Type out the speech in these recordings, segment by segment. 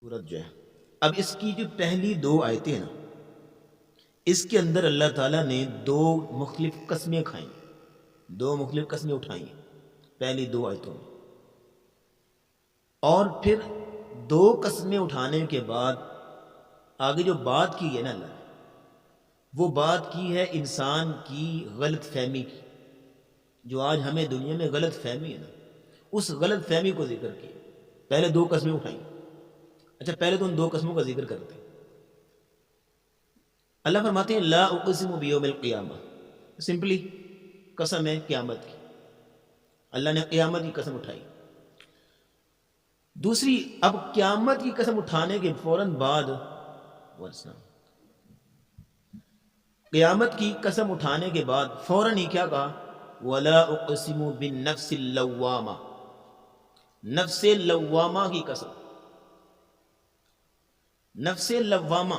سورت جو ہے، اب اس کی جو پہلی دو آیتیں ہیں نا، اس کے اندر اللہ تعالیٰ نے دو مختلف قسمیں کھائیں، دو مختلف قسمیں اٹھائیں پہلی دو آیتوں میں، اور پھر دو قسمیں اٹھانے کے بعد آگے جو بات کی ہے نا اللہ نے، وہ بات کی ہے انسان کی غلط فہمی کی، جو آج ہمیں دنیا میں غلط فہمی ہے نا، اس غلط فہمی کو ذکر کیا۔ پہلے دو قسمیں اٹھائیں۔ اچھا، پہلے تو ان دو قسموں کا ذکر کرتے ہیں۔ اللہ فرماتے ہیں لا اقسم بیوم القیامہ، سمپلی قسم ہے قیامت کی، اللہ نے قیامت کی قسم اٹھائی۔ دوسری، اب قیامت کی قسم اٹھانے کے فوراً بعد قیامت کی قسم اٹھانے کے بعد فوراً ہی کیا کہا؟ ولا اقسم بالنفس اللوامہ، نفس لوامہ کی قسم، نفس لوامہ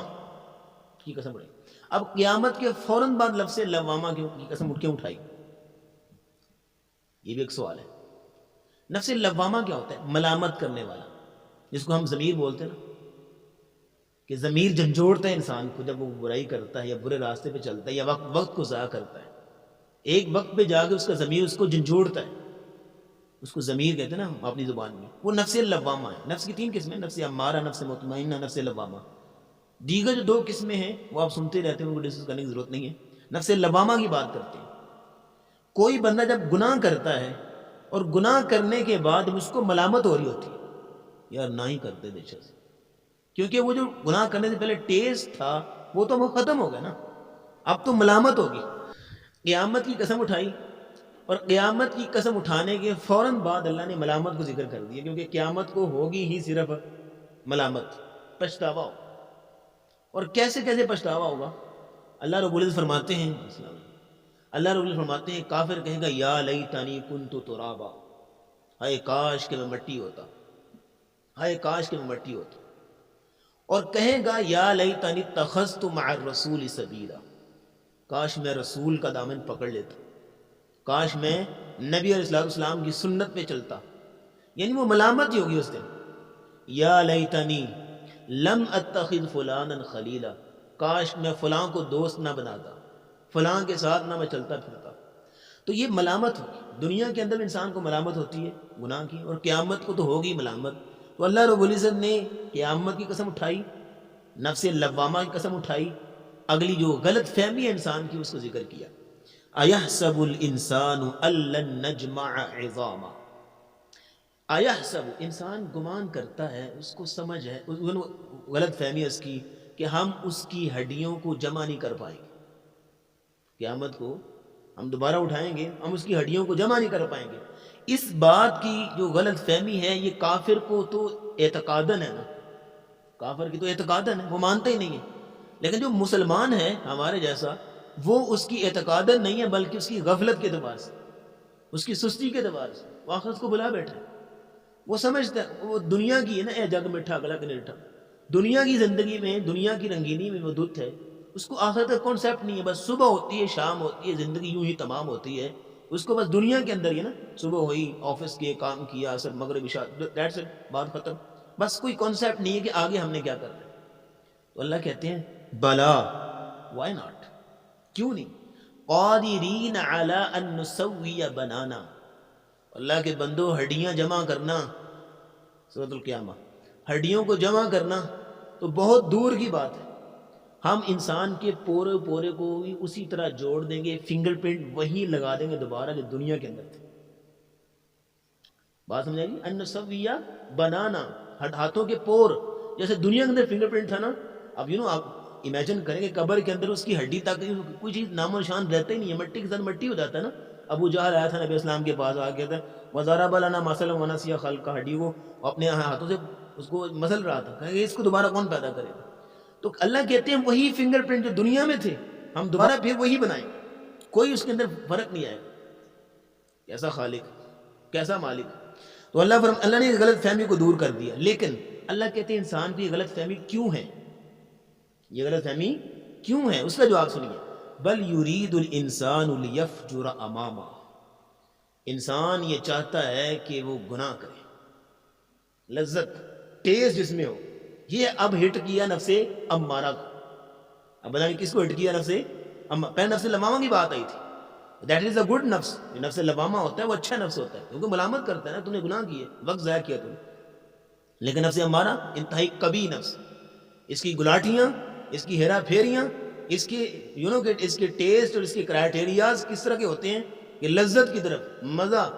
کی قسم اٹھائی۔ اب قیامت کے فوراً بعد لفظ لوامہ کی قسم اٹھ کے اٹھائی، یہ بھی ایک سوال ہے۔ نفس لوامہ کیا ہوتا ہے؟ ملامت کرنے والا، جس کو ہم ضمیر بولتے ہیں نا، کہ ضمیر جھنجھوڑتا ہے انسان کو جب وہ برائی کرتا ہے یا برے راستے پہ چلتا ہے یا وقت کو ضائع کرتا ہے۔ ایک وقت پہ جا کے اس کا ضمیر اس کو جھنجھوڑتا ہے، اس کو ضمیر کہتے ہیں نا اپنی زبان میں، وہ نفس لوامہ ہے۔ نفس کی تین قسمیں، نفس امارہ، نفس مطمئنہ، نفس لوامہ۔ دیگر جو دو قسمیں ہیں وہ آپ سنتے رہتے ہیں، ان کو ڈسکس کرنے کی ضرورت نہیں ہے۔ نفس لوامہ کی بات کرتے ہیں۔ کوئی بندہ جب گناہ کرتا ہے اور گناہ کرنے کے بعد اس کو ملامت ہو رہی ہوتی ہے، یار نہ ہی کرتے بے شک، کیونکہ وہ جو گناہ کرنے سے پہلے ٹیسٹ تھا وہ تو وہ ختم ہو گیا نا، اب تو ملامت ہوگی۔ قیامت کی قسم اٹھائی، اور قیامت کی قسم اٹھانے کے فوراً بعد اللہ نے ملامت کو ذکر کر دیا، کیونکہ قیامت کو ہوگی ہی صرف ملامت، پچھتاوا ہو۔ اور کیسے کیسے پچھتاوا ہوگا؟ اللہ رب العزت فرماتے ہیں، اللہ رب العزت فرماتے ہیں کافر کہے گا یا لیتنی کنت ترابا، ہائے کاش کہ میں مٹی ہوتا، ہائے کاش کہ میں مٹی ہوتا۔ اور کہے گا یا لیتنی اتخذت مع الرسول سبیلا، کاش میں رسول کا دامن پکڑ لیتا، کاش میں نبی علیہ السلام کی سنت پہ چلتا۔ یعنی وہ ملامت ہی ہوگی اس دن، یا لیتنی لم اتخذ فلانا خلیلا، کاش میں فلاں کو دوست نہ بناتا، فلاں کے ساتھ نہ میں چلتا پھرتا۔ تو یہ ملامت ہوگی، دنیا کے اندر انسان کو ملامت ہوتی ہے گناہ کی، اور قیامت کو تو ہوگی ملامت۔ تو اللہ رب العزت نے قیامت کی قسم اٹھائی، نفس لوامہ کی قسم اٹھائی، اگلی جو غلط فہمی ہے انسان کی اس کو ذکر کیا۔ اَيَحْسَبُ الْإِنسَانُ أَلَّن نَجْمَعَ عِظَامًا، اَيَحْسَبُ، انسان گمان کرتا ہے، اس کو سمجھ ہے، غلط فہمی ہے اس کی کہ ہم اس کی ہڈیوں کو جمع نہیں کر پائیں گے، قیامت کو ہم دوبارہ اٹھائیں گے، ہم اس کی ہڈیوں کو جمع نہیں کر پائیں گے۔ اس بات کی جو غلط فہمی ہے، یہ کافر کو تو اعتقاداً ہے نا، کافر کی تو اعتقاداً ہے، وہ مانتا ہی نہیں ہے۔ لیکن جو مسلمان ہے ہمارے جیسا، وہ اس کی اعتقاداً نہیں ہے، بلکہ اس کی غفلت کے اعتبار سے، اس کی سستی کے اعتبار سے وہ آخرت کو بلا بیٹھا ہے۔ وہ سمجھتا ہے، وہ دنیا کی ہے نا، اے جگ مٹھا گلا کنیٹھا، دنیا کی زندگی میں، دنیا کی رنگینی میں وہ دھت ہے، اس کو آخرت کا کانسیپٹ نہیں ہے۔ بس صبح ہوتی ہے، شام ہوتی ہے، زندگی یوں ہی تمام ہوتی ہے، اس کو بس دنیا کے اندر ہی نا، صبح ہوئی، آفس کے کام کیا، اثر مغرب عشاء، دیٹس اٹ، بات ختم۔ بس کوئی کانسیپٹ نہیں ہے کہ آگے ہم نے کیا کرنا ہے۔ تو اللہ کہتے ہیں بلا، وائی ناٹ، کیوں نہیں، قادرین علی ان نسوی بنانا، اللہ کے بندو ہڈیاں جمع کرنا، سورۃ القیامہ، ہڈیوں کو جمع کرنا تو بہت دور کی بات ہے۔ ہم انسان کے پورے پورے کو بھی اسی طرح جوڑ دیں گے، فنگر پرنٹ وہی لگا دیں گے دوبارہ جو دنیا کے اندر تھے۔ بات سمجھ آئی؟ ان نسویہ بنانا، ہاتھوں کے پور جیسے دنیا کے اندر فنگر پرنٹ تھا نا، اب آپ امیجن کریں کہ قبر کے اندر اس کی ہڈی تک کوئی چیز نام و نشان رہتا ہی نہیں ہے، مٹی کے ساتھ مٹی ہو جاتا ہے نا۔ ابو جہل آیا تھا نبی اسلام کے پاس، آ کے کہتا ہے وَضَرَبَ لَنَا مَثَلًا وَنَسِيَ خَلْقَهُ، ہڈی کو اپنے ہاتھوں سے اس کو مسل رہا تھا، کہیں گے اس کو دوبارہ کون پیدا کرے گا؟ تو اللہ کہتے ہیں وہی فنگر پرنٹ جو دنیا میں تھے ہم دوبارہ پھر وہی بنائیں گے، کوئی اس کے اندر فرق نہیں آئے گا۔ کیسا خالق، کیسا مالک! تو اللہ نے غلط فہمی کو دور کر دیا۔ لیکن اللہ کہتے ہیں انسان کی غلط فہمی کیوں ہے، یہ غلط فہمی کیوں ہے، اس کا جواب سنیے۔ بل یرید الانسان لیفجر امامہ، انسان یہ چاہتا ہے کہ وہ گناہ کرے، لذت ٹیسٹ جس میں ہو، یہ اب ہٹ کیا نفس امارہ کو. اب بتائیں کس کو ہٹ کیا نفس پہلے نفس لوامہ کی بات آئی تھی. دیٹ از اے گڈ نفس. جو نفس لوامہ ہوتا ہے وہ اچھا نفس ہوتا ہے کیونکہ ملامت کرتا ہے نا, تم نے گناہ کیے, وقت ضائع کیا تم نے. لیکن نفس امارہ انتہائی کبھی نفس, اس کی گلاٹیاں, اس کی ہیرا پھیریاں, اس کے اس کے ٹیسٹ اور اس کے کرائٹیریاز کس طرح کے ہوتے ہیں کہ لذت کی طرف, مزہ,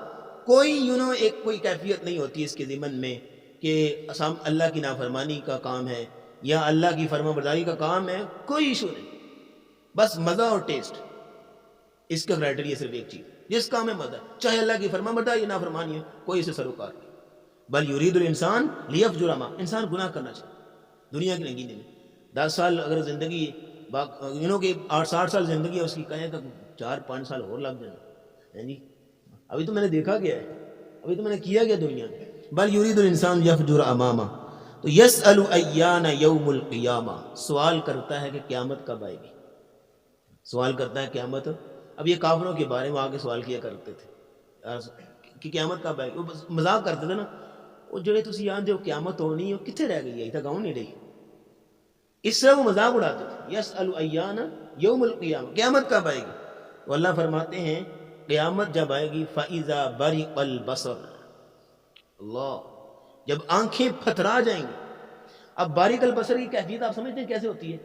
کوئی ایک کوئی کیفیت نہیں ہوتی اس کے ضمن میں کہ اللہ کی نافرمانی کا کام ہے یا اللہ کی فرما برداری کا کام ہے, کوئی ایشو نہیں, بس مزہ اور ٹیسٹ. اس کا کرائٹیریا صرف ایک چیز, جس کام میں مزہ, چاہے اللہ کی فرما برداری یا نافرمانی ہے, کوئی اسے سروکار نہیں. بل یرید الانسان لیفجر ما, انسان گناہ کرنا چاہے دنیا کی نگینے میں. 10 سال اگر زندگی کہ 60 سال زندگی ہے اس کی, کہیں تو 4-5 سال اور لگ جائیں جی. ابھی تو میں نے دیکھا گیا ہے, ابھی تو میں نے کیا گیا دنیا میں. بل یرید الانسان یفجر امامہ. تو یسأل ایان یوم القیامہ, سوال کرتا ہے کہ قیامت کب آئے گی, سوال کرتا ہے قیامت. اب یہ کافروں کے بارے میں آگے سوال کیا کرتے تھے کہ قیامت کب آئے گی, وہ مذاق کرتے تھے نا, وہ جڑے تسی آندے ہو قیامت ہونی ہے کتنے رہ گئی ہے, اتنا گاؤں نہیں رہی. اس سے وہ مذاق اڑاتے تھے. یسأل ایان یوم القیامہ, قیامت کب آئے گی. تو اللہ فرماتے ہیں قیامت جب آئے گی فَإِذَا بَرِقَ الْبَصَرُ, اللہ, جب آنکھیں پھترا جائیں گی. اب باریک البصر کی کیفیت آپ سمجھتے ہیں کیسے ہوتی ہے؟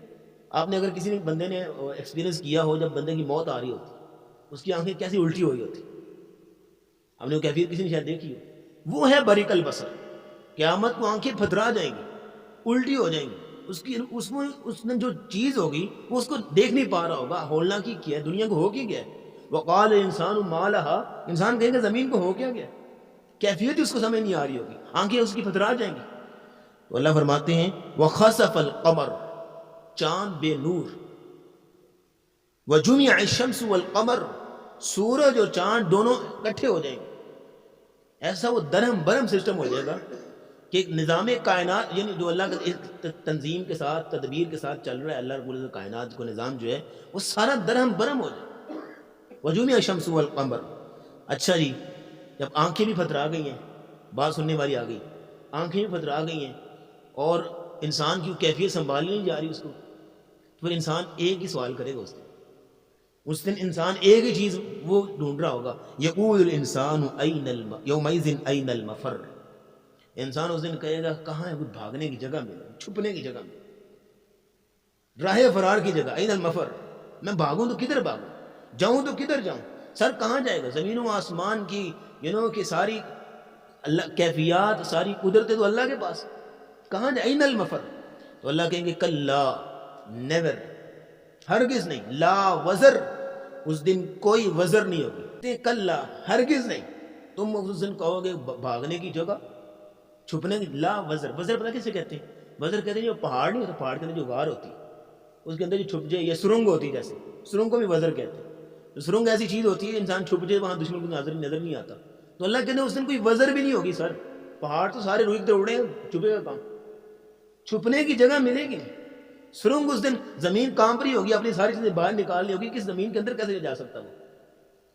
آپ نے اگر کسی نے بندے نے ایکسپیرینس کیا ہو, جب بندے کی موت آ رہی ہوتی اس کی آنکھیں کیسی الٹی ہوئی ہوتی, آپ نے وہ کیفیت کسی نے شاید دیکھی ہو. وہ ہے باریک البصر. قیامت کو آنکھیں پھترا جائیں گی, الٹی ہو جائیں گی, اس نے جو چیز ہوگی وہ اس کو دیکھ نہیں پا رہا ہوگا, ہولنا کی کیا ہے, دنیا کو ہو کی گیا ہے. وقال الانسان ما لها, انسان کہیں گے زمین کو ہو کیا گیا, کیفیت اس کو سمجھ نہیں آ رہی ہوگی, آنکھیں اس کی پھترا جائیں گی. تو اللہ فرماتے ہیں وخسف القمر, چاند بے نور, وجمع الشمس والقمر, سورج اور چاند دونوں اکٹھے ہو جائیں گے. ایسا وہ درہم برہم سسٹم ہو جائے گا کہ نظام کائنات, یعنی جو اللہ کے تنظیم کے ساتھ تدبیر کے ساتھ چل رہا ہے, اللہ رب العزت کائنات کو نظام جو ہے وہ سارا درہم برہم ہو جائے. وجمع الشمس والقمر. اچھا جی, جب آنکھیں بھی پھترا گئی ہیں, بات سننے والی آ گئی, آنکھیں بھی پھترا گئی ہیں اور انسان کی کیفیت سنبھالی نہیں جا رہی اس کو, تو پھر انسان ایک ہی سوال کرے گا اس دن انسان ایک ہی چیز وہ ڈھونڈ رہا ہوگا, یقول الانسان یومئذ این المفر. انسان اس دن کہے گا کہاں ہے وہ بھاگنے کی جگہ ملے, چھپنے کی جگہ ملے, راہ فرار کی جگہ, این المفر, میں بھاگوں تو کدھر بھاگوں, جاؤں تو کدھر جاؤں, سر کہاں جائے گا. زمین و آسمان کی کہ ساری اللہ کیفیات, ساری قدرتیں تو اللہ کے پاس, کہاں جائے, این المفر. تو اللہ کہیں گے کلا, نیور, ہرگز نہیں, لا وزر, اس دن کوئی وزر نہیں ہوگی, کلا, ہرگز نہیں. تم اس دن کہو گے بھاگنے کی جگہ, چھپنے کی, لا وزر. وزر پتہ کسے کہتے ہیں؟ وزر کہتے ہیں جو پہاڑ نہیں ہوتا, پہاڑ کے اندر جو غار ہوتی ہے اس کے اندر جو چھپ جائے, یا سرنگ ہوتی ہے, جیسے سرنگ کو بھی وزر کہتے ہیں. سرنگ ایسی چیز ہوتی ہے انسان چھپ جائے وہاں دشمن کو نظر نہیں آتا. تو اللہ کہتے ہیں اس دن کوئی وزر بھی نہیں ہوگی. سر پہاڑ تو سارے روئی کی طرح اڑے, چھپے گا کام, چھپنے کی جگہ ملے گی نہیں. سرنگ اس دن زمین کانپ رہی ہوگی, اپنی ساری چیزیں باہر نکال لی ہوگی, کس زمین کے اندر کیسے جا سکتا وہ,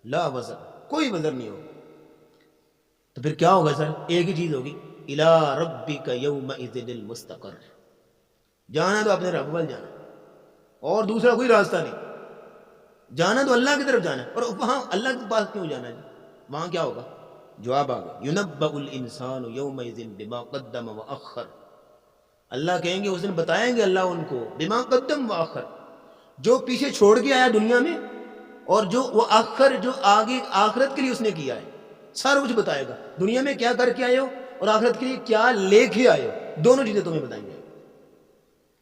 لا وزر, کوئی وزر نہیں ہوگا. تو پھر کیا ہوگا سر, ایک ہی چیز ہوگی, الی ربک یومئذ المستقر, جانا تو اپنے رب وال جانا, اور دوسرا کوئی راستہ نہیں, جانا تو اللہ کی طرف جانا. اور وہاں اللہ کے پاس کیوں جانا ہے, وہاں کیا ہوگا؟ جواب آ گیا, ینبأ الانسان یومئذ بما قدم واخر. اللہ کہیں گے اس دن, بتائیں گے اللہ ان کو, بما قدم واخر, جو پیچھے چھوڑ کے آیا دنیا میں, اور جو وہ آخر جو آگے آخرت کے لیے اس نے کیا ہے, سارا کچھ بتائے گا. دنیا میں کیا کر کے آئے ہو اور آخرت کے لیے کیا لے کے آئے ہو, دونوں چیزیں تمہیں بتائیں گے.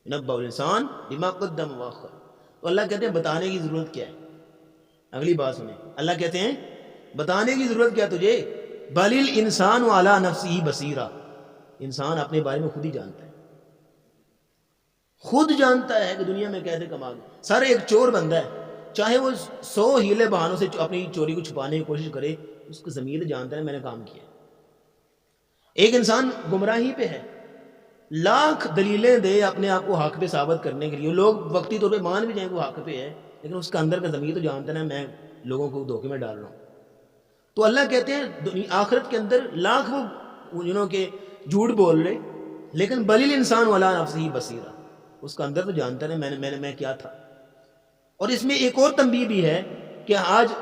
ینبأ الانسان بما قدم واخر. تو اللہ کہتے ہیں بتانے کی ضرورت کیا ہے؟ اگلی بات سنیں, اللہ کہتے ہیں بتانے کی ضرورت کیا تجھے, بل الانسان علی نفسہ بصیرہ, انسان اپنے بارے میں خود ہی جانتا ہے, خود جانتا ہے کہ دنیا میں کیسے کما گیا. سر ایک چور بندہ ہے, چاہے وہ 100 ہیلے بہانوں سے اپنی چوری کو چھپانے کی کوشش کرے, اس کو ضمیر جانتا ہے میں نے کام کیا. ایک انسان گمراہی پہ ہے, لاکھ دلیلیں دے اپنے آپ کو حق پہ ثابت کرنے کے لیے, لوگ وقتی طور پہ مان بھی جائیں کہ وہ حق پہ ہے, لیکن اس کا اندر کا ضمیر تو جانتا ہے میں لوگوں کو دھوکے میں ڈال رہا ہوں. تو اللہ کہتے ہیں آخرت کے اندر لاکھ وہ کہ جھوٹ بول رہے, لیکن بلیل انسان والا نفسی بصیرہ، اس کا اندر تو جانتا ہے میں کیا تھا۔ اور اس میں ایک اور تنبیہ بھی ہے کہ آج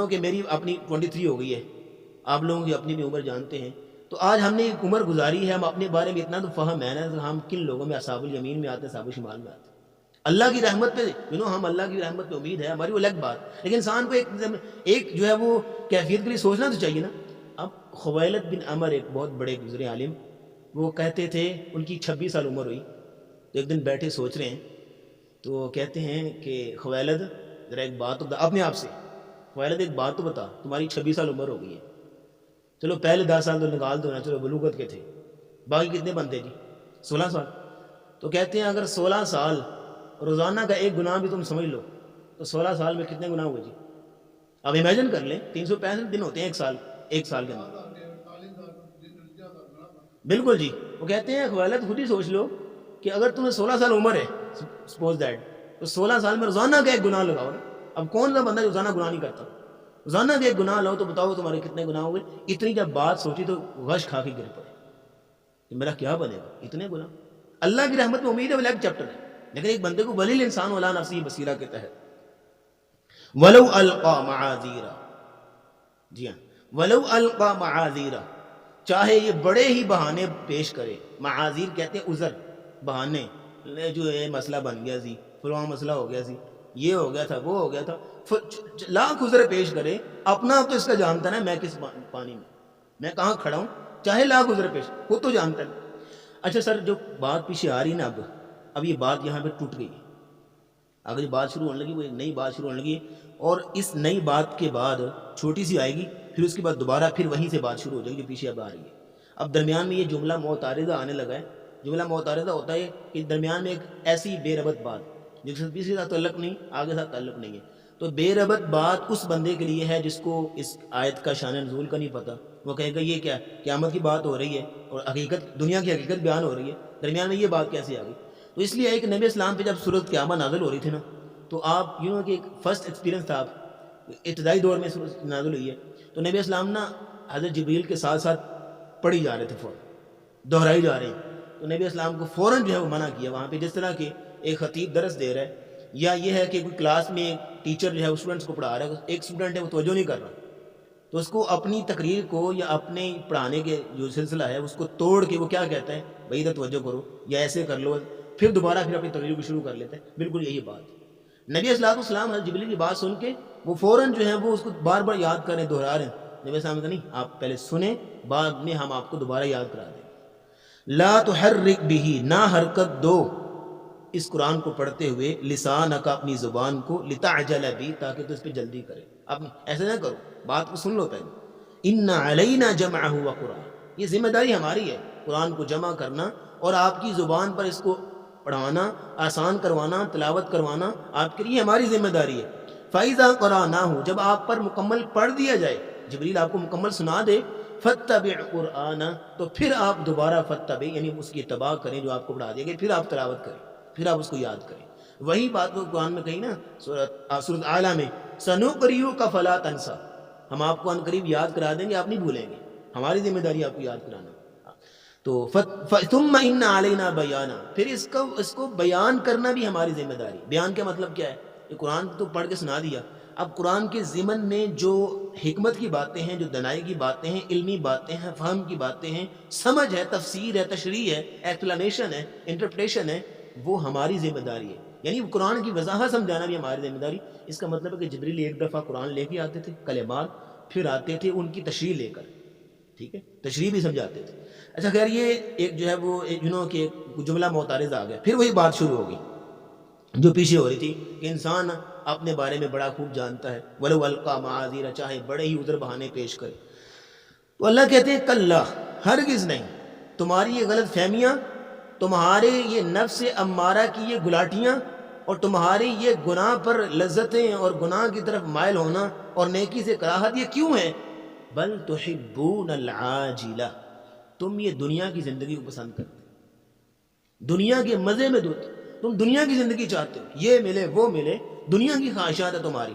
کہ میری اپنی 23 ہو گئی ہے، آپ لوگوں کی اپنی بھی عمر جانتے ہیں، تو آج ہم نے ایک عمر گزاری ہے، ہم اپنے بارے میں اتنا تو فہم ہے نا، ہم کن لوگوں میں اصحاب الیمین میں آتے ہیں، اصحاب الشمال میں آتے ہیں۔ اللہ کی رحمت پہ ہم اللہ کی رحمت پہ امید ہے ہماری، وہ الگ بات، لیکن انسان کو ایک جو ہے وہ کیفیت کے لیے سوچنا تو چاہیے نا۔ اب خویلد بن عمر ایک بہت بڑے گزرے عالم، وہ کہتے تھے، ان کی 26 سال عمر ہوئی، تو ایک دن بیٹھے سوچ رہے ہیں، تو کہتے ہیں کہ خویلد ذرا ایک بات تو بتا اپنے آپ سے، خویلد ایک بات تو بتا، تمہاری 26 سال عمر ہو گئی ہے، چلو پہلے 10 سال تو نکال دو نا، چلو بلوغت کے تھے، باقی کتنے بنتے جی؟ 16 سال۔ تو کہتے ہیں اگر 16 سال روزانہ کا ایک گناہ بھی تم سمجھ لو تو 16 سال میں کتنے گناہ ہوئے جی؟ اب امیجن کر لیں، 365 دن ہوتے ہیں ایک سال کے اندر، بالکل جی۔ وہ کہتے ہیں خویلد خود ہی سوچ لو کہ اگر تمہیں 16 سال عمر ہے، سپوز دیٹ، تو 16 سال میں روزانہ کا ایک گناہ لگاؤ نا۔ اب کون سا بندہ روزانہ گناہ نہیں کرتا؟ روزانہ کا ایک گناہ لاؤ تو بتاؤ تمہارے کتنے گناہ ہوئے؟ اتنی جب بات سوچی تو غش کھا کے گر پڑے کہ میرا کیا بنے گا، اتنے گناہ۔ اللہ کی رحمت میں امید ہے، وہ الگ چیپٹر ہے، لیکن ایک بندے کو بلیل انسان ولا نفسی بصیرہ کے تحت ولو القا معاذیرا، جی ہاں، ولو القا معاذیرا، چاہے یہ بڑے ہی بہانے پیش کرے، معاذیر کہتے ہیں عذر، بہانے، جو یہ مسئلہ بن گیا سی، فلاں مسئلہ ہو گیا سی، یہ ہو گیا تھا، وہ ہو گیا تھا، لاکھ عذر پیش کرے، اپنا تو اس کا جانتا نا میں کس پانی میں کہاں کھڑا ہوں، چاہے لاکھ عذر پیش، خود تو جانتا ہے۔ اچھا سر، جو بات پیچھے آ رہی نا، اب یہ بات یہاں پہ ٹوٹ گئی، اگر یہ بات شروع ہونے لگی، وہ ایک نئی بات شروع ہونے لگی، اور اس نئی بات کے بعد چھوٹی سی آئے گی، پھر اس کے بعد دوبارہ پھر وہیں سے بات شروع ہو جائے گی جو پیچھے اب آ رہی ہے۔ اب درمیان میں یہ جملہ معتارضہ آنے لگا ہے۔ جملہ معتارضہ ہوتا ہے کہ درمیان میں ایک ایسی بے ربط بات جس سے پیچھے ساتھ تعلق نہیں، آگے ساتھ تعلق نہیں ہے، تو بے ربط بات اس بندے کے لیے ہے جس کو اس آیت کا شان نزول کا نہیں پتہ، وہ کہے گا یہ کیا، قیامت کی بات ہو رہی ہے اور حقیقت، دنیا کی حقیقت بیان ہو رہی ہے، درمیان میں یہ بات کیسے آ گئی؟ تو اس لیے ایک نبی اسلام پہ جب سورۃ قیامہ نازل ہو رہی تھی نا، تو آپ کہ ایک فرسٹ ایکسپیرینس تھا، آپ ابتدائی دور میں سورۃ نازل ہوئی ہے، تو نبی اسلام نا حضرت جبریل کے ساتھ ساتھ پڑھی جا رہے تھے، فوراً دہرائی جا رہے ہیں، تو نبی اسلام کو فوراً جو ہے وہ منع کیا وہاں پہ، جس طرح کہ ایک خطیب درس دے رہا ہے، یا یہ ہے کہ کوئی کلاس میں ایک ٹیچر جو ہے اسٹوڈنٹس کو پڑھا رہا ہے، ایک اسٹوڈنٹ ہے وہ توجہ نہیں کر رہا، تو اس کو اپنی تقریر کو یا اپنے پڑھانے کے جو سلسلہ ہے اس کو توڑ کے وہ کیا کہتا ہے، بھائی ادھر توجہ کرو یا ایسے کر لو، پھر دوبارہ پھر اپنی تقریر کو شروع کر لیتے ہیں، بالکل یہی بات۔ نبی السلام حضرت جبریل کی بات سن کے وہ فوراً جو ہے وہ اس کو بار بار یاد کریں، دہرا رہے ہیں۔ نبی السلام کہا نہیں، آپ پہلے سنیں، بعد میں ہم آپ کو دوبارہ یاد کرا دیں گے۔ لا تحرک به، نہ حرکت دو اس قرآن کو پڑھتے ہوئے، لسانک، اپنی زبان کو، لتعجل بی، تاکہ تو اس پہ جلدی کرے، اب ایسے نہ کرو، بات کو سن لو پہلے۔ ان علینا جمعہ وقرآن، یہ ذمہ داری ہماری ہے قرآن کو جمع کرنا اور آپ کی زبان پر اس کو پڑھانا، آسان کروانا، تلاوت کروانا آپ کے لیے ہماری ذمہ داری ہے۔ فَإِذَا قَرَأْنَاهُ، جب آپ پر مکمل پڑھ دیا جائے، جبریل آپ کو مکمل سنا دے، فَاتَّبِعْ قُرْآنَ، تو پھر آپ دوبارہ فَاتَّبِعْ یعنی اس کی اتباع کریں جو آپ کو پڑھا دیا گیا، پھر آپ تلاوت کریں، پھر آپ اس کو یاد کریں۔ وہی بات وہ قرآن میں کہی نا سورۃ اعلیٰ میں، سَنُقْرِئُكَ فَلَا تَنْسَىٰ، ہم آپ کو عنقریب یاد کرا دیں گے، آپ نہیں بھولیں گے، ہماری ذمہ داری آپ کو یاد کرانا۔ تو ثم ان علینا بیانا، پھر اس کو بیان کرنا بھی ہماری ذمہ داری۔ بیان کا مطلب کیا ہے؟ یہ قرآن تو پڑھ کے سنا دیا، اب قرآن کے ضمن میں جو حکمت کی باتیں ہیں، جو دنائی کی باتیں ہیں، علمی باتیں ہیں، فہم کی باتیں ہیں، سمجھ ہے، تفسیر ہے، تشریح ہے، ایکسپلینیشن ہے، انٹرپریٹیشن ہے، وہ ہماری ذمہ داری ہے۔ یعنی قرآن کی وضاحت سمجھانا بھی ہماری ذمہ داری۔ اس کا مطلب ہے کہ جبریل ایک دفعہ قرآن لے کے آتے تھے کلمات، پھر آتے تھے ان کی تشریح لے کر، ٹھیک ہے، تشریح بھی سمجھاتے تھے۔ اچھا خیر، یہ ایک جو ہے وہ کہ جملہ معترض آ گیا، پھر وہی بات شروع ہوگی جو پیچھے ہو رہی تھی کہ انسان اپنے بارے میں بڑا خوب جانتا ہے، ولو القا معاذیرا، چاہے بڑے ہی عذر بہانے پیش کرے۔ تو اللہ کہتے ہیں کلا، ہرگز نہیں، تمہاری یہ غلط فہمیاں، تمہارے یہ نفس امارہ کی یہ گلاٹیاں، اور تمہاری یہ گناہ پر لذتیں اور گناہ کی طرف مائل ہونا اور نیکی سے کراہت، یہ کیوں ہے؟ بل تحبون العاجلہ، تم یہ دنیا کی زندگی کو پسند کرتے، دنیا کے مزے میں تم دنیا کی زندگی چاہتے ہو، یہ ملے وہ ملے، دنیا کی خواہشات ہے تمہاری۔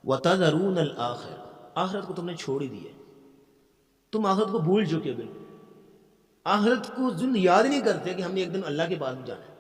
وَتَذَرُونَ الْآخِرَةَ، آخرت کو تم نے چھوڑ ہی دیا، تم آخرت کو بھول چکے ہو بالکل۔ آخرت کو یاد نہیں کرتے کہ ہم نے ایک دن اللہ کے پاس بھی جانا ہے.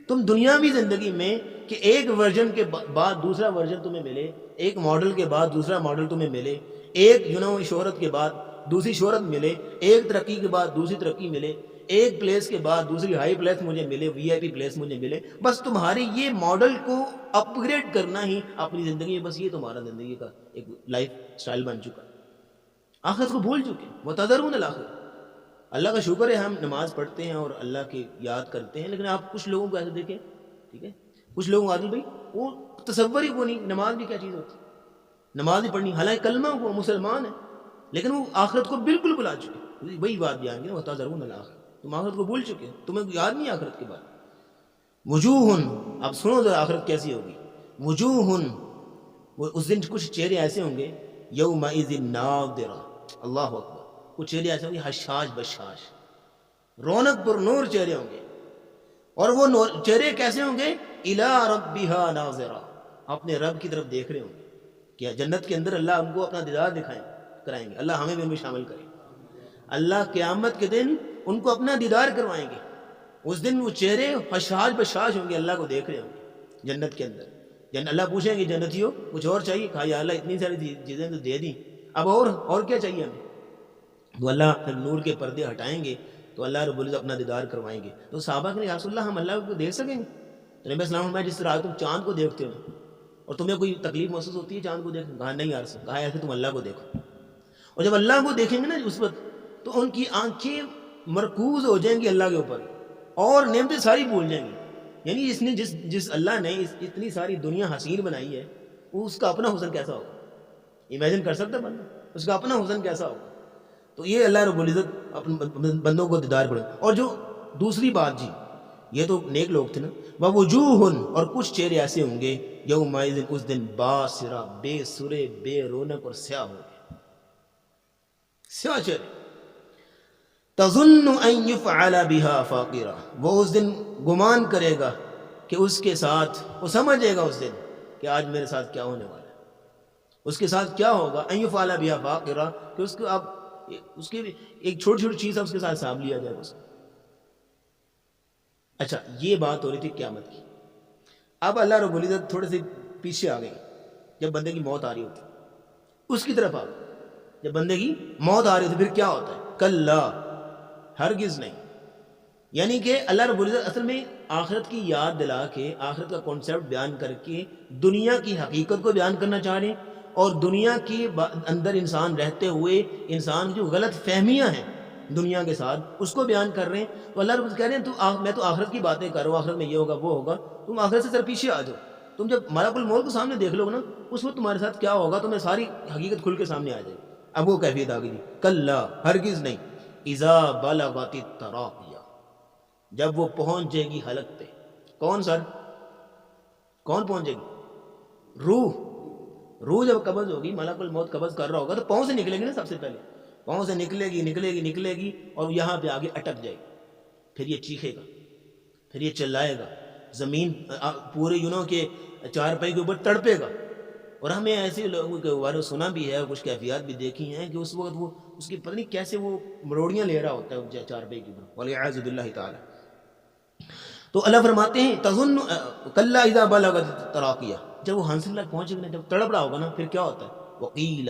تم دنیاوی زندگی میں کہ ایک ورژن کے بعد دوسرا ورژن تمہیں ملے، ایک ماڈل کے بعد دوسرا ماڈل تمہیں ملے، ایک شہرت کے بعد دوسری شہرت ملے، ایک ترقی کے بعد دوسری ترقی ملے، ایک پلیس کے بعد دوسری ہائی پلیس مجھے ملے، وی آئی پی پلیس مجھے ملے. بس تمہارے یہ ماڈل کو اپ گریڈ کرنا ہی اپنی زندگی میں، بس یہ تمہارا زندگی کا ایک لائف سٹائل بن چکا. آخرت کو بھول چکے. وَتَذَرُونَ الْآخِرَةَ. اللہ کا شکر ہے ہم نماز پڑھتے ہیں اور اللہ کی یاد کرتے ہیں، لیکن آپ کچھ لوگوں کو ایسے دیکھیں، ٹھیک ہے، کچھ لوگوں کو عادل بھائی وہ تصور ہی کو نہیں نماز بھی کیا چیز ہوتی، نماز بھی پڑھنی، حالانکہ کلمہ وہ مسلمان ہے، لیکن وہ آخرت کو بالکل بلا چکے. وہی بات بیان کی نا، وَتَذَرُونَ الْآخِرَةَ. تم آخرت کو بھول چکے، تمہیں یاد نہیں آخرت کے بعد. وجوہ، اب سنو ذرا آخرت کیسی ہوگی. وجوہ، وہ اس دن کچھ چہرے ایسے ہوں گے، یومئذ ناظرہ، اللہ اکبر، کچھ چہرے ایسے ہوں گے حشاش بشاش، رونق پر نور چہرے ہوں گے. اور وہ چہرے کیسے ہوں گے؟ الی ربها ناظرہ، اپنے رب کی طرف دیکھ رہے ہوں گے. کیا جنت کے اندر اللہ ہم کو اپنا دیدار کرائیں گے. اللہ ہمیں بھی ان میں شامل کرے. اللہ قیامت کے دن ان کو اپنا دیدار کروائیں گے. اس دن وہ چہرے حشاش بشاش ہوں گے، اللہ کو دیکھ رہے ہوں گے جنت کے اندر. اللہ پوچھیں گے جنتیوں کچھ اور چاہیے؟ کہا یا اللہ اتنی ساری چیزیں تو دے دیں، اب اور کیا چاہیے ہمیں؟ تو اللہ پھر نور کے پردے ہٹائیں گے تو اللہ رب العزت اپنا دیدار کروائیں گے. تو صحابہ کہ یا رسول اللہ ہم اللہ کو دیکھ سکیں گے؟ تو نبی السلام فرمایا جس طرح تم چاند کو دیکھتے ہو اور تمہیں کوئی تکلیف محسوس ہوتی ہے چاند کو دیکھ؟ کہا نہیں یا رسول، کہا ایسے تم اللہ کو دیکھو. اور جب اللہ کو دیکھیں گے نا اس وقت، تو ان کی آنکھیں مرکوز ہو جائیں گی اللہ کے اوپر اور نعمتیں ساری بھول جائیں گی. یعنی اس نے جس اللہ نے اتنی ساری دنیا حسین بنائی ہے، وہ اس کا اپنا حسن کیسا ہوگا؟ امیجن کر سکتا بندہ اس کا اپنا حسن کیسا ہوگا؟ تو یہ اللہ رب العزت اپنے بندوں کو دیدار کرے. اور جو دوسری بات جی، یہ تو نیک لوگ تھے نا. ووجوہ، اور کچھ چہرے ایسے ہوں گے یومئذ اس دن باسرہ، بے سرے، بے رونق اور سیاہ ہوں گے، سیاہ چہرے. تظن ان یفعل بها فاقرہ، وہ اس دن گمان کرے گا کہ اس کے ساتھ، وہ سمجھے گا اس دن کہ آج میرے ساتھ کیا ہونے والا ہے، اس کے ساتھ کیا ہوگا. ان یفعل بها فاقرہ، کہ اس کو اب اس کی ایک چھوٹی چھوٹی چیز اس کے ساتھ حساب لیا جائے گا. اچھا یہ بات ہو رہی تھی قیامت کی. اب اللہ رب العزت تھوڑے سے پیچھے آ گئی. جب بندے کی موت آ رہی ہوتی اس کی طرف آ گئی. جب بندے کی موت آ رہی ہوتی پھر کیا ہوتا ہے؟ کلا، ہرگز نہیں. یعنی کہ اللہ رب العزت اصل میں آخرت کی یاد دلا کے، آخرت کا کانسیپٹ بیان کر کے دنیا کی حقیقت کو بیان کرنا چاہ رہے ہیں، اور دنیا کے اندر انسان رہتے ہوئے انسان کی جو غلط فہمیاں ہیں دنیا کے ساتھ اس کو بیان کر رہے ہیں. تو اللہ رب العزت کہہ رہے ہیں میں تو آخرت کی باتیں کر رہا ہوں، آخرت میں یہ ہوگا وہ ہوگا، تم آخرت سے ذرا پیچھے آ جاؤ. تم جب ملک الموت کو سامنے دیکھ لو گے نا، اس وقت تمہارے ساتھ کیا ہوگا تمہیں ساری حقیقت کھل کے سامنے آ جائے گی. اب وہ کیفیت آ گئی. کلا، ہرگز نہیں. اذا بلغت التراقیہ، جب وہ پہنچ جائے گی حلق پہ. کون سر؟ کون پہنچے گی؟ روح جب قبض ہوگی، ملک الموت قبض کر رہا ہوگا تو پاؤں سے نکلے گی نا. سب سے پہلے پاؤں سے نکلے گی اور یہاں پہ آگے اٹک جائے گی. پھر یہ چیخے گا، پھر یہ چلائے گا، زمین پورے کے چار پائی کے اوپر تڑپے گا. اور ہمیں ایسے لوگوں کے بارے میں سنا بھی ہے، کچھ کیفیات بھی دیکھی ہیں کہ اس وقت وہ اس کی پتہ نہیں کیسے وہ مروڑیاں لے رہا ہوتا ہے چار پائی کے اوپر، والعیاذ باللہ تعالی. تو اللہ فرماتے ہیں تظن کلا اذا بلغت التراقیہ، جب وہ ہنسنے لگ پہنچے گا، جب تڑپ رہا ہوگا نا، پھر کیا ہوتا ہے؟ وقیل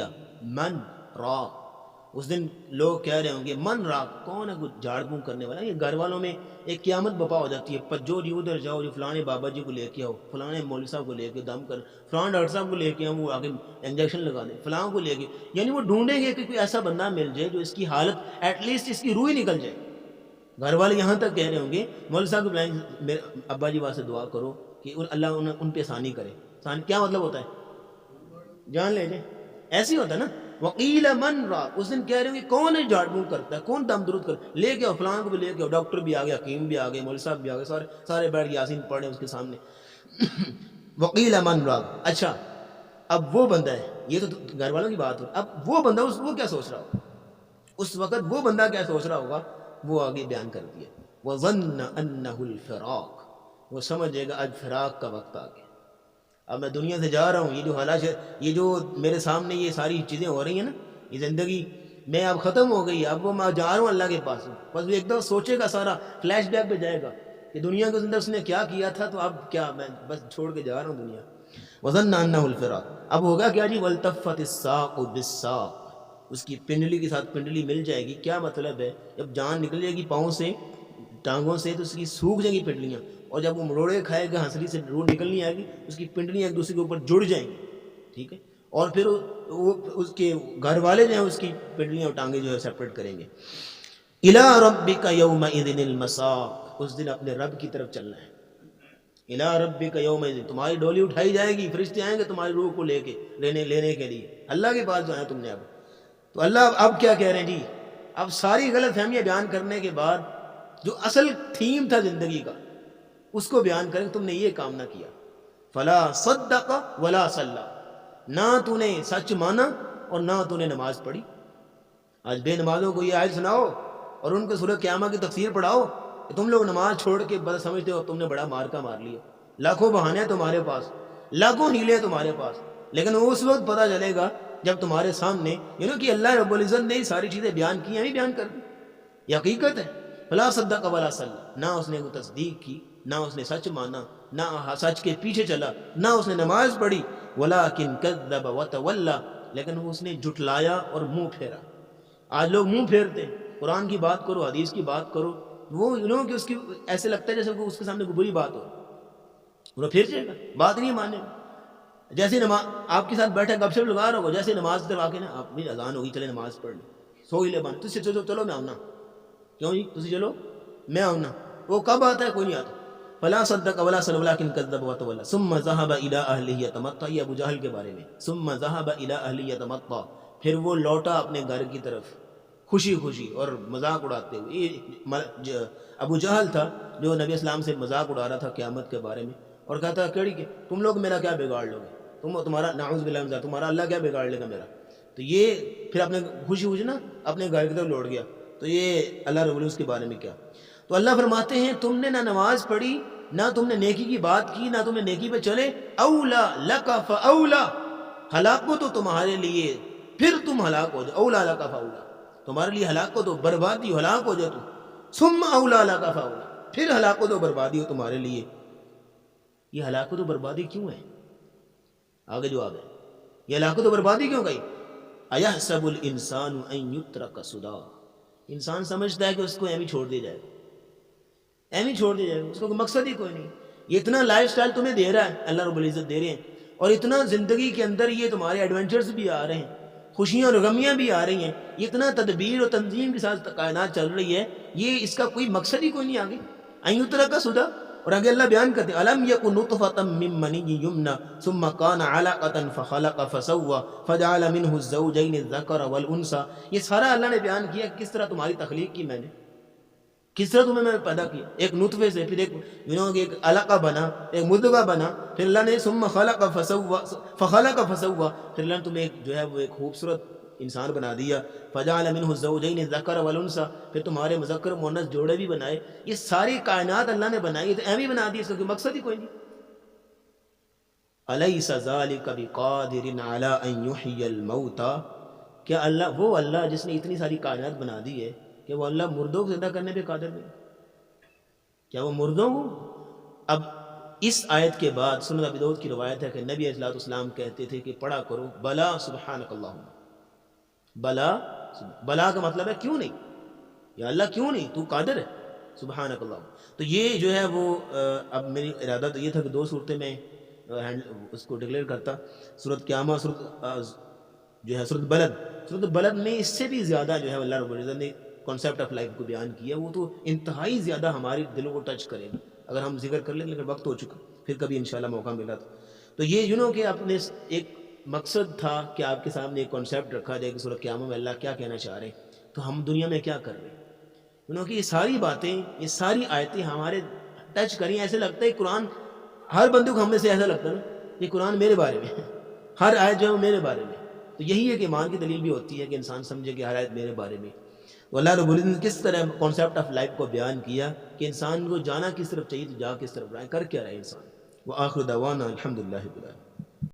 من راق، اس دن لوگ کہہ رہے ہوں گے من راق، کون ہے کچھ جھاڑ پھونک کرنے والا. یہ گھر والوں میں ایک قیامت بپا ہو جاتی ہے، جو جی ادھر جاؤ، جو فلانے بابا جی کو لے کے آؤ، فلانے مولوی صاحب کو لے کے دم کر، فلاں ڈاکٹر صاحب کو لے کے آؤ، وہ آگے انجیکشن لگا دیں، فلاں کو لے کے. یعنی وہ ڈھونڈیں گے کہ کوئی ایسا بندہ مل جائے جو اس کی حالت ایٹ لیسٹ اس کی روح ہی نکل جائے. گھر والے یہاں تک کہہ رہے ہوں گے مولوی صاحب کو بلائیں، میرے ابا جی واسطے دعا کرو کہ اللہ ان پہ آسانی کرے. کیا مطلب ہوتا ہے؟ جان لے جائے. ایسے ہوتا ہے نا. وقیل من راق، اس دن کہہ رہے ہوں گے کون ہے جھاڑ پھونک کرتا ہے، کون دم درود کر، لے کے آؤ فلاں کو بھی لے کے آؤ. ڈاکٹر بھی آ گئے، حکیم بھی آ گئے، مولوی صاحب بھی آ گئے، سارے بیٹھ یاسین پڑھ رہے ہیں اس کے سامنے. وقیل من راق. اچھا اب وہ بندہ ہے، یہ تو گھر والوں کی بات ہو، اب وہ بندہ وہ کیا سوچ رہا ہوگا اس وقت؟ وہ بندہ کیا سوچ رہا ہوگا وہ آگے بیان کر دیا. وَظَنَّ أَنَّهُ الْفِرَاقُ، وہ سمجھے گا آج فراق کا وقت آ گیا، اب میں دنیا سے جا رہا ہوں. یہ جو حالات، یہ جو میرے سامنے یہ ساری چیزیں ہو رہی ہیں نا، یہ زندگی میں اب ختم ہو گئی، اب وہ میں جا رہا ہوں اللہ کے پاس، بس وہ ایک دم سوچے گا، سارا فلیش بیک پہ جائے گا کہ دنیا کے اندر اس نے کیا کیا تھا، تو اب کیا، میں بس چھوڑ کے جا رہا ہوں دنیا. وظن انہ الفراق، اب ہوگا کیا جی، والتفت الساق بالساق، اس کی پنڈلی کے ساتھ پنڈلی مل جائے گی. کیا مطلب ہے، جب جان نکل جائے گی پاؤں سے، ٹانگوں سے، تو اس کی سوکھ جائیں گی پنڈلیاں، اور جب وہ مروڑے کھائے گا ہنسلی سے روح نکلنی آئے گی، اس کی پنڈلیاں ایک دوسرے کے اوپر جڑ جائیں گی. ٹھیک ہے، اور پھر وہ اس کے گھر والے جو ہیں اس کی پنڈلیاں اور ٹانگیں جو ہے سیپریٹ کریں گے. الی ربک یومئذ المساق، اس دن اپنے رب کی طرف چلنا ہے. الی ربک یومئذ، تمہاری ڈولی اٹھائی جائے گی، فرشتے آئیں گے تمہاری روح کو لے کے لینے کے لیے، اللہ کے پاس جانا تم نے. اب تو اللہ اب کیا کہہ رہے ہیں جی، اب ساری غلط فہمیاں بیان کرنے کے بعد جو اصل تھیم تھا زندگی کا اس کو بیان کریں. تم نے یہ کام نہ کیا. فلا صدق ولا صلی، نہ تو نے سچ مانا اور نہ تو نے نماز پڑھی. آج بے نمازوں کو یہ آیت سناؤ اور ان کو سورہ قیامہ کی تفسیر پڑھاؤ کہ تم لوگ نماز چھوڑ کے بس سمجھتے ہو تم نے بڑا مارکا مار لیا. لاکھوں بہانے ہیں تمہارے پاس، لاکھوں ہیلے ہیں تمہارے پاس، لیکن اس وقت پتہ چلے گا جب تمہارے سامنے کہ اللہ رب العزت نے ساری چیزیں بیان کی ہیں، بھی بیان کر دی، یہ حقیقت ہے. فلا صدق ولا صلی، نہ اس نے وہ تصدیق کی، نہ اس نے سچ مانا، نہ سچ کے پیچھے چلا، نہ اس نے نماز پڑھی. ولکن کذب وتولی، لیکن اس نے جھٹلایا اور منہ پھیرا. آج لوگ منہ پھیرتے ہیں، قرآن کی بات کرو، حدیث کی بات کرو، وہ کہ اس کی ایسے لگتا ہے جیسے اس کے سامنے کوئی بری بات ہو، وہ پھر جائے گا، بات نہیں مانے گا. جیسے نماز آپ کے ساتھ بیٹھا گپ شپ لگا رہا ہو، جیسے نماز کی طرف آ کے نا، آپ بھی اذان ہوگی، چلے نماز پڑھ لیں، سو ہی لے بان، تجھ سے چلو میں آؤں. کیوں جی تسی چلو میں آؤں. وہ کب آتا ہے، کوئی نہیں آتا. فلا صدق ولا صلی ولکن کذب وتولی ثم ذهب الى اهله يتمطى، یہ ابو جہل کے بارے میں. ثم ذهب الى اهله يتمطى، پھر وہ لوٹا اپنے گھر کی طرف خوشی خوشی اور مذاق اڑاتے ہوئے. یہ ابو جہل تھا جو نبی اسلام سے مذاق اڑا رہا تھا قیامت کے بارے میں، اور کہتا کیڑی کہ تم لوگ میرا کیا بگاڑ لو گے، تمہارا نعوذ باللہ من ذلک، تمہارا اللہ کیا بگاڑ لے گا میرا. تو یہ پھر اپنے خوشی خوشی نا اپنے گھر کی طرف لوٹ گیا. تو یہ اللہ رب العزت کے بارے میں کیا. تو اللہ فرماتے ہیں تم نے نہ نماز پڑھی، نہ تم نے نیکی کی بات کی، نہ تم نے نیکی پہ چلے. اولا لک فاولا، ہلاک ہو تو تمہارے لیے پھر تم ہلاک ہو جاؤ. اولا لک فاولا، تمہارے لیے ہلاک ہو تو بربادی، ہلاک ہو جائے تو. ثم اولا لک فاولا، پھر ہلاک ہو تو بربادی ہو تمہارے لیے. یہ ہلاک ہو تو بربادی کیوں ہے، آگے جواب ہے. یہ ہلاک ہو تو بربادی کیوں گئی. ایحسب الانسان ان یترک سدی، انسان سمجھتا ہے کہ اس کو ایویں چھوڑ دیا جائے گا، ایویں چھوڑ دیا جائے گا، اس کو کوئی مقصد ہی کوئی نہیں. یہ اتنا لائف سٹائل تمہیں دے رہا ہے اللہ رب العزت دے رہے ہیں، اور اتنا زندگی کے اندر یہ تمہارے ایڈونچرز بھی آ رہے ہیں، خوشیاں اور غمیاں بھی آ رہی ہیں، اتنا تدبیر اور تنظیم کے ساتھ کائنات چل رہی ہے، یہ اس کا کوئی مقصد ہی کوئی نہیں آگے. این یترک سدی. اور آگے اللہ بیان کرتے ہیں الم یکن نطفۃ من منی یمنی ثم کان علقۃ فخلق فسوی فجعل منہ الزوجین الذکر والانثی. یہ سارا اللہ نے بیان کیا کس طرح تمہاری تخلیق کی میں نے، کس طرح تمہیں میں پیدا کیا. ایک نطفے سے، پھر ایک علقہ بنا، ایک مضغہ بنا، پھر اللہ نے ثم خلق فسوی، پھر اللہ نے تمہیں ایک جو ہے وہ ایک خوبصورت انسان بنا دیا. فجعل منہ الزوجین الذکر والانثی، پھر تمہارے مذکر و مؤنث جوڑے بھی بنائے. یہ ساری کائنات اللہ نے بنائی تو ایویں بنا دی، اس کا کوئی مقصد ہی کوئی نہیں. الیس ذلک بقادر علی ان یحیی الموتى، کیا اللہ، وہ اللہ جس نے اتنی ساری کائنات بنا دی ہے، کہ وہ اللہ مردوں کو زندہ کرنے پہ قادر نہیں؟ کیا وہ مردوں کو. اب اس آیت کے بعد سنن ابی داؤد کی روایت ہے کہ نبی علیہ الصلوۃ والسلام کہتے تھے کہ پڑھا کرو بلا سبحانک اللہم. بلا، بلا کا مطلب ہے کیوں نہیں، یا اللہ کیوں نہیں، تو قادر ہے، سبحانک اللہ. تو یہ جو ہے وہ اب میری ارادہ تو یہ تھا کہ 2 صورتیں میں اس کو ڈکلیئر کرتا. سورۃ قیامہ، جو ہے سورۃ بلد میں اس سے بھی زیادہ جو ہے اللہ رب العزت نے کانسیپٹ آف لائف کو بیان کیا. وہ تو انتہائی زیادہ ہمارے دلوں کو ٹچ کرے گا اگر ہم ذکر کر لیں، لیکن وقت ہو چکا، پھر کبھی انشاءاللہ موقع ملا تو یہ کہ اپنے ایک مقصد تھا کہ آپ کے سامنے ایک کانسیپٹ رکھا جائے کہ سورۃ قیامہ میں اللہ کیا کہنا چاہ رہے ہیں، تو ہم دنیا میں کیا کر رہے ہیں. کہ یہ ساری باتیں، یہ ساری آیتیں ہمارے ٹچ کریں. ایسے لگتا ہے قرآن ہر بندے کو، ہم میں سے ایسا لگتا ہے نا یہ قرآن میرے بارے میں، ہر آیت جو ہے وہ میرے بارے میں. تو یہی ایک ایمان کی دلیل بھی ہوتی ہے کہ انسان سمجھے کہ ہر آیت میرے بارے میں. تو اللہ رب العزت نے کس طرح کانسیپٹ آف لائف کو بیان کیا کہ انسان کو جانا کس طرف چاہیے تو جا کس طرف رہا ہے، کر کیا رہا ہے انسان. وآخر دعوانا الحمدللہ رب العالمین.